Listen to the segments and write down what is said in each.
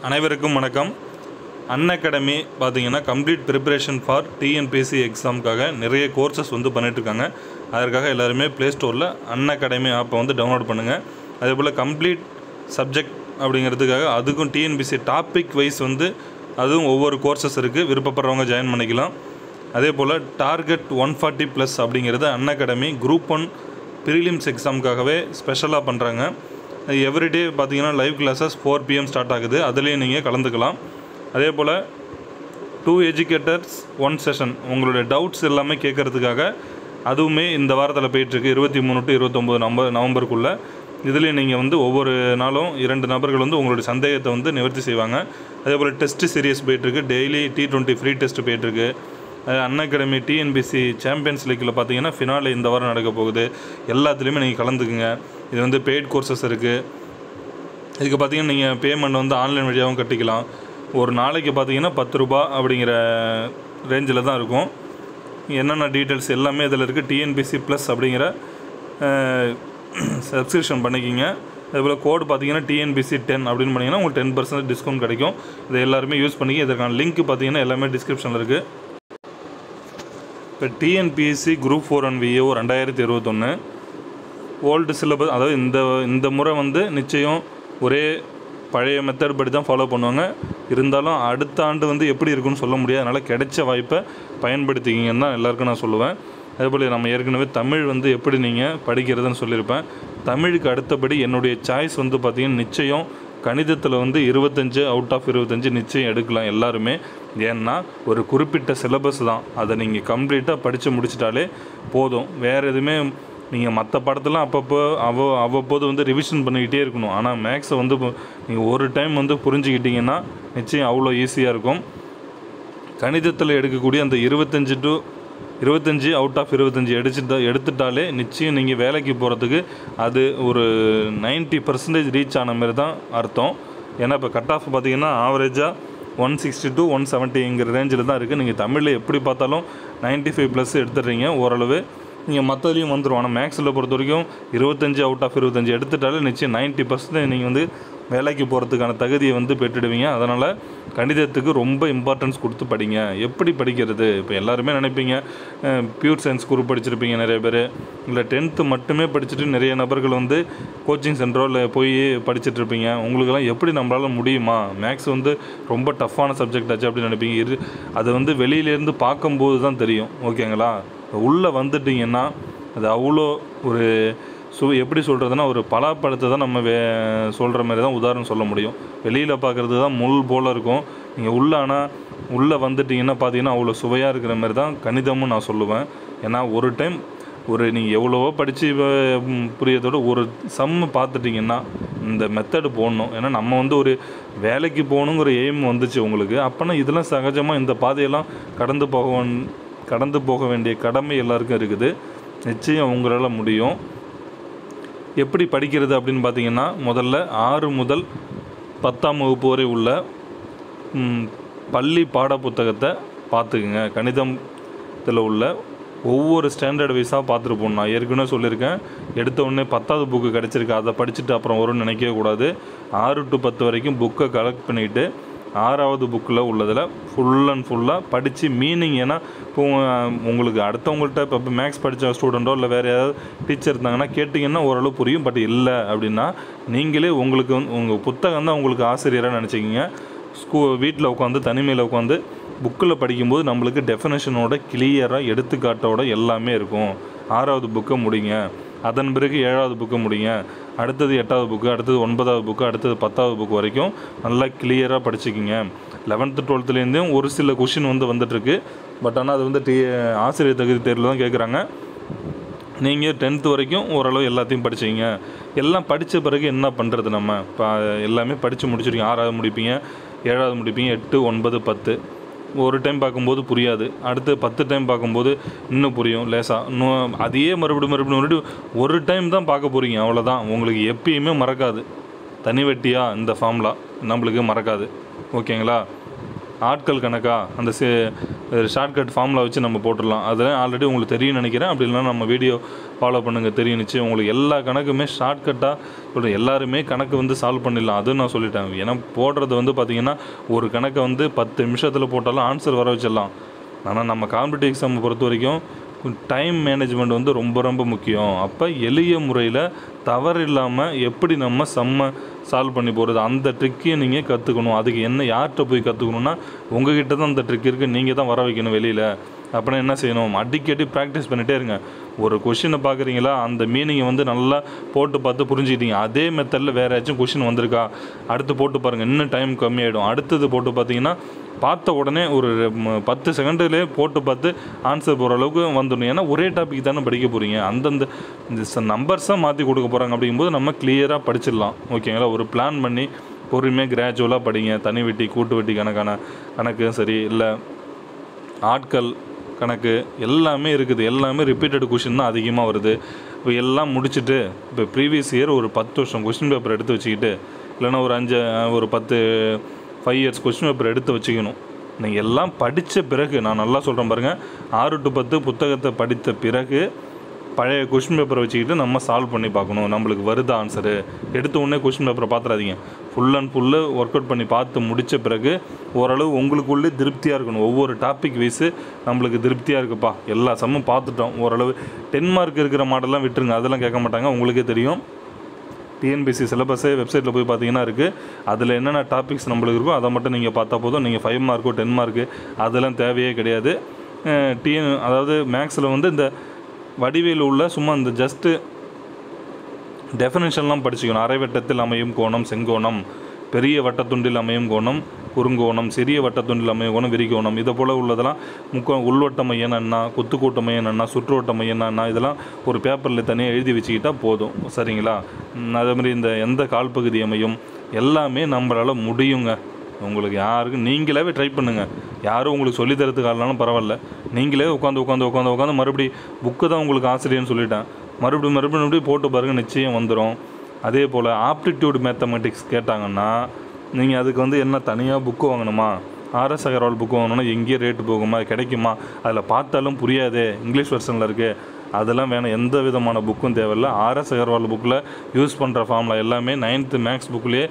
அனைவருக்கும் வணக்கம். அன்அகாடமி பார்த்தீங்கன்னா கம்ப்ளீட் ப்ரிப்பரேஷன் ஃபார் டிஎன்பிஎஸ்சி எக்ஸாமுக்காக நிறைய கோர்சஸ் பண்ணிட்டுருக்காங்க. அதற்காக எல்லாருமே ப்ளே ஸ்டோரில் அன்அகாடமி ஆப்பை டவுன்லோட் பண்ணுங்கள். அதே போல் கம்ப்ளீட் சப்ஜெக்ட் அப்படிங்கிறதுக்காக அதுக்கும் டிஎன்பிஎஸ்சி டாபிக் வைஸ் அதுவும் ஒவ்வொரு கோர்சஸ் இருக்குது. விருப்பப்படுறவங்க ஜாயின் பண்ணிக்கலாம். அதே போல் டார்கெட் 140+ அப்படிங்கிறது அன்அகாடமி குரூப் 1 ப்ரீலிம்ஸ் எக்ஸாமுக்காகவே ஸ்பெஷலாக பண்ணுறாங்க. எவ்ரிடே பார்த்தீங்கன்னா லைவ் கிளாஸஸ் 4 PM ஸ்டார்ட் ஆகுது. அதுலேயும் நீங்கள் கலந்துக்கலாம். அதே போல் 2 எஜுகேட்டர்ஸ் 1 செஷன் உங்களுடைய டவுட்ஸ் எல்லாமே கேட்குறதுக்காக அதுவுமே இந்த வாரத்தில் போயிட்டுருக்கு. 23 to 29 நவம்பருக்குள்ளே இதுலேயும் நீங்கள் ஒவ்வொரு நாளும் 2 நபர்கள் உங்களுடைய சந்தேகத்தை நிவர்த்தி செய்வாங்க. அதே போல் டெஸ்ட்டு சீரியஸ் போயிட்டுருக்கு. டெய்லி T20 ஃப்ரீ டெஸ்ட்டு போயிட்டுருக்கு. அன்அகாடமி டிஎன்பிஎஸ்சி சாம்பியன்ஸ் லீக்கில் பார்த்தீங்கன்னா ஃபினாலே இந்த வாரம் நடக்க போகுது. எல்லாத்துலேயுமே நீங்கள் கலந்துக்குங்க. இது பெய்ட் கோர்சஸ் இருக்குது. இதுக்கு பார்த்தீங்கன்னா நீங்கள் பேமெண்ட் ஆன்லைன் வழியாகவும் கட்டிக்கலாம். ஒரு நாளைக்கு பார்த்தீங்கன்னா 10 ரூபா அப்படிங்கிற ரேஞ்சில் தான் இருக்கும். என்னென்ன டீட்டெயில்ஸ் எல்லாமே இதில் இருக்குது. டிஎன்பிஎஸ்சி ப்ளஸ் அப்படிங்கிற சப்ஸ்கிரிப்ஷன் பண்ணிக்கிங்க. அதுபோல் கோடு பார்த்தீங்கன்னா TNBC 10 அப்படின்னு பண்ணிங்கன்னா உங்களுக்கு 10% டிஸ்கவுண்ட் கிடைக்கும். இதை எல்லாருமே யூஸ் பண்ணிக்க. இதற்கான லிங்க் பார்த்தீங்கன்னா எல்லாமே டிஸ்கிரிப்ஷனில் இருக்குது. இப்போ TNPSC group 4 and VAO 2021 old syllabus, அதாவது இந்த முறை நிச்சயம் ஒரே பழைய மெத்தட் படி தான் ஃபாலோ பண்ணுவாங்க. இருந்தாலும் அடுத்த ஆண்டு எப்படி இருக்குன்னு சொல்ல முடியாது. அதனால் கிடைச்ச வாய்ப்பை பயன்படுத்திக்கிங்கன்னு தான் எல்லாருக்கும் நான் சொல்லுவேன். அதேபோல் நம்ம ஏற்கனவே தமிழ் எப்படி நீங்கள் படிக்கிறதுன்னு சொல்லியிருப்பேன். தமிழுக்கு அடுத்தபடி என்னுடைய சாய்ஸ் பார்த்திங்கன்னா நிச்சயம் கணிதத்தில் 25 out of 25 நிச்சயம் எடுக்கலாம் எல்லாருமே. ஏன்னா ஒரு குறிப்பிட்ட சிலபஸ் தான், அதை நீங்கள் கம்ப்ளீட்டாக படித்து முடிச்சிட்டாலே போதும். வேறு எதுவுமே நீங்கள் மற்ற படத்தெல்லாம் அப்பப்போ அவ்வப்போது ரிவிஷன் பண்ணிக்கிட்டே இருக்கணும். ஆனால் மேக்ஸை நீங்கள் ஒரு டைம் புரிஞ்சுக்கிட்டிங்கன்னா நிச்சயம் அவ்வளோ ஈஸியாக இருக்கும். கணிதத்தில் எடுக்கக்கூடிய அந்த 25 out of 25 எடுத்துட்டாலே நிச்சயம் நீங்கள் வேலைக்கு போகிறதுக்கு அது ஒரு 90% ரீச் ஆன மாதிரி தான் அர்த்தம். ஏன்னா இப்போ கட் ஆஃப் பார்த்தீங்கன்னா ஆவரேஜாக 160 to 170ங்கிற ரேஞ்சில் தான் இருக்குது. நீங்கள் தமிழில் எப்படி பார்த்தாலும் 95+ எடுத்துடுறீங்க ஓரளவு. நீங்கள் மற்றதுலேயும் வந்துடும். ஆனால் மேக்ஸில் பொறுத்த வரைக்கும் 25 out of 25 எடுத்துட்டாலே நிச்சயம் 90% நீங்கள் வேலைக்கு போகிறதுக்கான தகுதியை பெற்றுடுவீங்க. அதனால் கணிதத்துக்கு ரொம்ப இம்பார்ட்டன்ஸ் கொடுத்து படிங்க. எப்படி படிக்கிறது? இப்போ எல்லாருமே நினைப்பீங்க பியூர் சயின்ஸ் குரூப் படிச்சிருப்பீங்க நிறைய பேர், இல்லை 10th மட்டுமே படிச்சுட்டு நிறைய நபர்கள் கோச்சிங் சென்டரில் போய் படிச்சுட்ருப்பீங்க. உங்களுக்கெல்லாம் எப்படி நம்மளால் முடியுமா? மேக்ஸ் ரொம்ப டஃப்பான சப்ஜெக்ட் ஆச்சு அப்படின்னு நினைப்பீங்க. அது வெளியிலேருந்து பார்க்கும்போது தான் தெரியும். ஓகேங்களா? உள்ளே வந்துட்டிங்கன்னா அது அவ்வளோ ஒரு எப்படி சொல்கிறதுனா ஒரு பலாப்பழத்தை தான் நம்ம சொல்கிற மாதிரி தான் உதாரணம் சொல்ல முடியும். வெளியில் பார்க்குறது தான் முள் போல் இருக்கும். நீங்கள் உள்ளே வந்துட்டிங்கன்னா பார்த்தீங்கன்னா அவ்வளோ சுவையாக இருக்கிற மாதிரி தான் கணிதமும் நான் சொல்லுவேன். ஏன்னா ஒரு டைம் நீங்கள் எவ்வளவோ படித்து புரியதோட ஒரு சம்மு பார்த்துட்டிங்கன்னா இந்த மெத்தடு போடணும். ஏன்னா நம்ம ஒரு வேலைக்கு போகணுங்கிற எய்ம் வந்துச்சு உங்களுக்கு. அப்போனா இதெல்லாம் சகஜமாக இந்த பாதையெல்லாம் கடந்து போக வேண்டிய கடமை எல்லாருக்கும் இருக்குது. நிச்சயம் உங்களால் முடியும். எப்படி படிக்கிறது அப்படின்னு பார்த்தீங்கன்னா, முதல்ல 6 முதல் 10ஆம் வகுப்பு வரை உள்ள பள்ளி பாட புத்தகத்தை பார்த்துக்குங்க. கணிதத்தில் உள்ள ஒவ்வொரு ஸ்டாண்டர்ட் வைஸாக பார்த்துட்டு போகணும். நான் ஏற்கனவே சொல்லியிருக்கேன், எடுத்த உடனே 10வது புக்கு கிடச்சிருக்கு அதை படிச்சுட்டு அப்புறம் வரும்னு நினைக்கவே கூடாது. 6 to 10 வரைக்கும் புக்கை கலெக்ட் பண்ணிவிட்டு 6வது புக்கில் உள்ளதில் ஃபுல் அண்ட் ஃபுல்லாக படித்து மீனிங். ஏன்னா இப்போ உங்களுக்கு அடுத்தவங்கள்ட்ட இப்போ மேக்ஸ் படித்த ஸ்டூடெண்ட்டோ இல்லை வேறு ஏதாவது டீச்சர் இருந்தாங்கன்னா கேட்டிங்கன்னா ஓரளவு புரியும். பட் இல்லை அப்படின்னா நீங்களே உங்களுக்கு உங்கள் புத்தகம் தான் உங்களுக்கு ஆசிரியராக நினச்சிக்கிங்க. வீட்டில் உட்காந்து தனிமையில் உட்காந்து புக்கில் படிக்கும்போது நம்மளுக்கு டெஃபினேஷனோட கிளியராக எடுத்துக்காட்டோட எல்லாமே இருக்கும். 6வது புக்கை முடிங்க. அதன் பிறகு 7வது புக்கை முடிங்க. அடுத்தது 8வது புக்கு, அடுத்தது 9வது புக்கு, அடுத்தது 10வது புக்கு வரைக்கும் நல்லா கிளியராக படிச்சுக்கிங்க. 11th 12thலேருந்தும் ஒரு சில கொஷின் வந்துட்டுருக்கு. பட் ஆனால் அது ஆசிரியர் தகுதி தேர்வில் தான் கேட்குறாங்க. நீங்கள் 10th வரைக்கும் ஓரளவு எல்லாத்தையும் படிச்சிங்க. எல்லாம் படித்த பிறகு என்ன பண்ணுறது? நம்ம இப்போ எல்லாமே படித்து முடிச்சிருக்கீங்க. 6வது முடிப்பீங்க, 7வது முடிப்பீங்க, 8, 9, 10 ஒரு டைம் பார்க்கும்போது புரியாது. அடுத்து 10 டைம் பார்க்கும்போது இன்னும் புரியும் லேசாக. இன்னும் அதையே மறுபடியும் ஒரு டைம் தான் பார்க்க போகிறீங்க. அவ்வளோதான். உங்களுக்கு எப்பயுமே மறக்காது. தனி வெட்டியாக இந்த ஃபார்முலா நம்மளுக்கு மறக்காது. ஓகேங்களா? ஆட்கள் கணக்கா அந்த ஷார்ட்கட் ஃபார்முலா வச்சு நம்ம போட்டுடலாம். அதெல்லாம் ஆல்ரெடி உங்களுக்கு தெரியும்னு நினைக்கிறேன். அப்படி இல்லைனா நம்ம வீடியோ ஃபாலோ பண்ணுங்கள், தெரியும் நிச்சயம். உங்களுக்கு எல்லா கணக்குமே ஷார்ட்கட்டாக சொல்கிறேன். எல்லாருமே கணக்கு வந்து சால்வ் பண்ணிடலாம், அதுவும் நான் சொல்லிட்டேன். ஏன்னா போடுறது வந்து பார்த்திங்கன்னா ஒரு கணக்கை வந்து 10 நிமிஷத்தில் போட்டாலும் ஆன்சர் வர வச்சிடலாம். ஆனால் நம்ம காம்படிட்டிவ் எக்ஸாமை பொறுத்த வரைக்கும் டைம் மேனேஜ்மெண்ட் வந்து ரொம்ப ரொம்ப முக்கியம். அப்போ எளிய முறையில் தவறு இல்லாமல் எப்படி நம்ம சால்வ் பண்ணி போகிறது, அந்த ட்ரிக்கையும் நீங்கள் கற்றுக்கணும். அதுக்கு யார்கிட்ட போய் கற்றுக்கணுன்னா உங்ககிட்ட தான் அந்த ட்ரிக் இருக்குது, நீங்கள் தான் வர வைக்கணும் வெளியில். அப்படின்னா என்ன செய்யணும், அடிக்கடி ப்ராக்டிஸ் பண்ணிகிட்டே இருங்க. ஒரு கொஷினை பார்க்குறீங்களா, அந்த மீனிங்கை வந்து நல்லா போட்டு பார்த்து புரிஞ்சுக்கிட்டீங்க. அதே மெத்தடில் வேறு ஏதாச்சும் கொஷின் வந்திருக்கா, அடுத்து போட்டு பாருங்கள், இன்னும் டைம் கம்மியாகிடும். அடுத்தது போட்டு பார்த்தீங்கன்னா பார்த்த உடனே ஒரு 10 செகண்ட்லேயே போட்டு பார்த்து ஆன்சர் போகிற அளவுக்கு வந்துடணும். ஏன்னா ஒரே டாபிக் தானே படிக்க போகிறீங்க, அந்தந்த இந்த நம்பர்ஸாக மாற்றி கொடுக்க போகிறாங்க. அப்படிங்கும்போது நம்ம கிளியராக படிச்சிடலாம். ஓகேங்களா? ஒரு பிளான் பண்ணி பொறுமையாக கிராஜுவலாக படிங்க. தனி வெட்டி கூட்டு வெட்டி கணக்கு சரி, இல்லை ஆட்கள் கணக்கு எல்லாமே இருக்குது. எல்லாமே ரிப்பீட்டட் கொஷின் தான் அதிகமாக வருது. இப்போ எல்லாம் முடிச்சுட்டு இப்போ ப்ரீவியஸ் இயர் ஒரு 10 வருஷம் கொஷின் பேப்பர் எடுத்து வச்சுக்கிட்டு, இல்லைன்னா ஒரு 5 இயர்ஸ் கொஷின் பேப்பர் எடுத்து வச்சுக்கணும். நீங்கள் எல்லாம் படித்த பிறகு, நான் நல்லா சொல்கிறேன் பாருங்கள், 6 to 10 புத்தகத்தை படித்த பிறகு பழைய கொஷின் பேப்பரை வச்சுக்கிட்டு நம்ம சால்வ் பண்ணி பார்க்கணும். நம்மளுக்கு வருதா ஆன்சரு, எடுத்த உடனே கொஷின் பேப்பரை பார்த்துறாதீங்க. Full and full work out பண்ணி பார்த்து முடித்த பிறகு ஓரளவு உங்களுக்குள்ளே திருப்தியாக இருக்கணும். ஒவ்வொரு டாபிக் வைஸு நம்மளுக்கு திருப்தியாக இருக்குப்பா, எல்லா சம்மும் பார்த்துட்டோம். ஓரளவு 10 மார்க் இருக்கிற மாடல்லாம் விட்டுருங்க, அதெல்லாம் கேட்க மாட்டாங்க. உங்களுக்கே தெரியும், டிஎன்பிஎஸ்சி சிலபஸே வெப்சைட்டில் போய் பார்த்தீங்கன்னா இருக்குது. அதில் என்னென்ன டாபிக்ஸ் நம்மளுக்கு இருக்கோ அதை மட்டும் நீங்கள் பார்த்தா போதும். நீங்கள் 5 மார்க்கோ 10 மார்க்கு அதெல்லாம் தேவையே கிடையாது. அதாவது மேக்ஸில் வந்து இந்த வடிவேல் உள்ள சும்மா இந்த ஜஸ்ட்டு டெஃபினேஷன்லாம் படிச்சுக்கணும். அரை வட்டத்தில் அமையும் கோணம் செங்கோணம், பெரிய வட்டத்துண்டில் அமையும் கோணம் குறுங்கோணம், சிறிய வட்டத்துண்டில் அமையும் கோணம் விரிகோணம், இதை போல் உள்ளதெல்லாம் உள்வட்ட மையம் என்ன, குத்துக்கூட்ட மையம் என்ன, சுற்றுவட்ட மையம் என்ன, இதெல்லாம் ஒரு பேப்பரில் தனியாக எழுதி வச்சுக்கிட்டால் போதும். சரிங்களா? அதேமாதிரி இந்த எந்த கால்பகுதி அமையும் எல்லாமே நம்மளால் முடியுங்க. உங்களுக்கு யாருக்கும் நீங்களாவே ட்ரை பண்ணுங்கள். யாரும் உங்களுக்கு சொல்லித்தரத்துக்கு ஆகலனாலும் பரவாயில்ல, நீங்களே உட்காந்து மறுபடி புக்கு தான் உங்களுக்கு ஆசிரியர்னு சொல்லிட்டேன், மறுபடியும் போட்டு பாருங்கள், நிச்சயம் வந்துடும். அதே போல் ஆப்டிடியூட் மேத்தமெட்டிக்ஸ் கேட்டாங்கன்னா நீங்கள் அதுக்கு வந்து என்ன தனியாக புக்கு வாங்கணுமா, ஆர்எஸ் அகர்வால் புக்கு வாங்கணுன்னா எங்கேயும் ரேட்டு போகுமா, கிடைக்குமா, அதில் பார்த்தாலும் புரியாதே, இங்கிலீஷ் வெர்ஷனில் இருக்குது, அதெல்லாம் வேணும். எந்த விதமான புக்கும் தேவையில்லை. ஆர்எஸ் அகர்வால் புக்கில் யூஸ் பண்ணுற ஃபார்முலா எல்லாமே 9th மேக்ஸ் புக்லேயே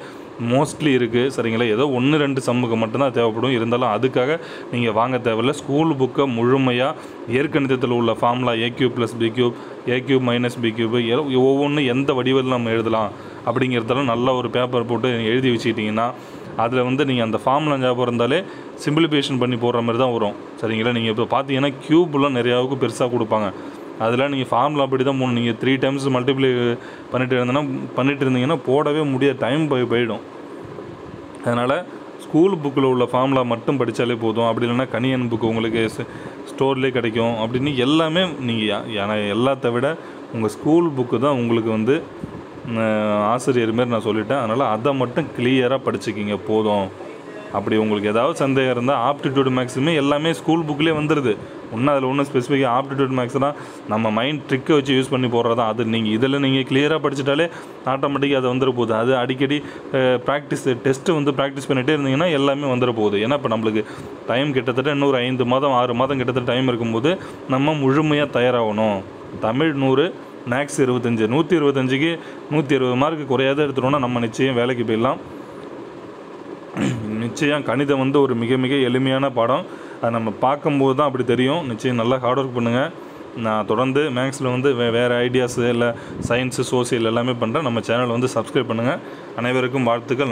மோஸ்ட்லி இருக்குது. சரிங்களா? ஏதோ 1-2 சம்முக்கு மட்டும்தான் தேவைப்படும். இருந்தாலும் அதுக்காக நீங்கள் வாங்க தேவையில்லை. ஸ்கூல் புக்கை முழுமையாக இயற்கணிதத்தில் உள்ள formula a³ + b³ a³ - b³ ஒவ்வொன்றும் எந்த வடிவில் நம்ம எழுதலாம் அப்படிங்கிறதெல்லாம் நல்லா ஒரு பேப்பர் போட்டு எழுதி வச்சுக்கிட்டிங்கன்னா அதில் வந்து நீங்கள் அந்த ஃபார்முலா ஞாபகம் இருந்தாலே சிம்பிளிஃபிகேஷன் பண்ணி போடுற மாதிரி தான் வரும். சரிங்களா? நீங்கள் இப்போ பார்த்தீங்கன்னா க்யூப்லாம் நிறையாவுக்கு பெருசாக கொடுப்பாங்க. அதில் நீங்கள் ஃபார்முலா அப்படி தான் போகணும். நீங்கள் 3 times மல்டிப்ளை பண்ணிட்டு இருந்தீங்கன்னா போடவே முடியாது, டைம் போயிடும். அதனால் ஸ்கூல் புக்கில் உள்ள ஃபார்முலா மட்டும் படித்தாலே போதும். அப்படி இல்லைன்னா கணியன் புக்கு உங்களுக்கு ஸ்டோர்லேயே கிடைக்கும். அப்படின்னு எல்லாமே நீங்கள் எல்லாத்த விட உங்கள் ஸ்கூல் புக்கு தான் உங்களுக்கு வந்து ஆசிரியர் மாரி நான் சொல்லிட்டேன். அதனால் அதை மட்டும் கிளியராக படிச்சுக்கிங்க போதும். அப்படி உங்களுக்கு ஏதாவது சந்தேகம் இருந்தால் ஆப்டிடியூட் மேக்ஸுமே எல்லாமே ஸ்கூல் புக்லேயே வந்துடுது. அதில் ஒன்றும் ஸ்பெசிஃபிக்காக ஆப்டிடியூட் மேக்ஸ்னால் நம்ம மைண்ட் ட்ரிக்கை வச்சு யூஸ் பண்ணி போடுறதா. அது நீங்கள் கிளியராக படிச்சிட்டாலே ஆட்டோமேட்டிக்காக அது வந்துட போகுது. அது அடிக்கடி டெஸ்ட்டு வந்து ப்ராக்டிஸ் பண்ணிகிட்டே இருந்தீங்கன்னா எல்லாமே வந்துட போகுது. ஏன்னா இப்போ நம்மளுக்கு டைம் கிட்டத்தட்ட இன்னொரு 5 மாதம் 6 மாதம் கிட்டத்தட்ட டைம் இருக்கும்போது நம்ம முழுமையாக தயாராகணும். தமிழ் 100, மேக்ஸ் 25, 125க்கு 120 மார்க்கு குறையாத எடுத்துட்டோம்னா நம்ம நிச்சயம் வேலைக்கு போயிடலாம். நிச்சயம் கணிதம் வந்து ஒரு மிக மிக எளிமையான பாடம். அதை நம்ம பார்க்கும்போது தான் அப்படி தெரியும். நிச்சயம் நல்லா ஹார்ட் ஒர்க் பண்ணுங்கள். நான் தொடர்ந்து மேக்ஸில் வந்து வேறு ஐடியாஸு இல்லை சயின்ஸு சோசியல் எல்லாமே பண்ணுறேன். நம்ம சேனலை வந்து சப்ஸ்கிரைப் பண்ணுங்கள். அனைவருக்கும் வாழ்த்துக்கள்.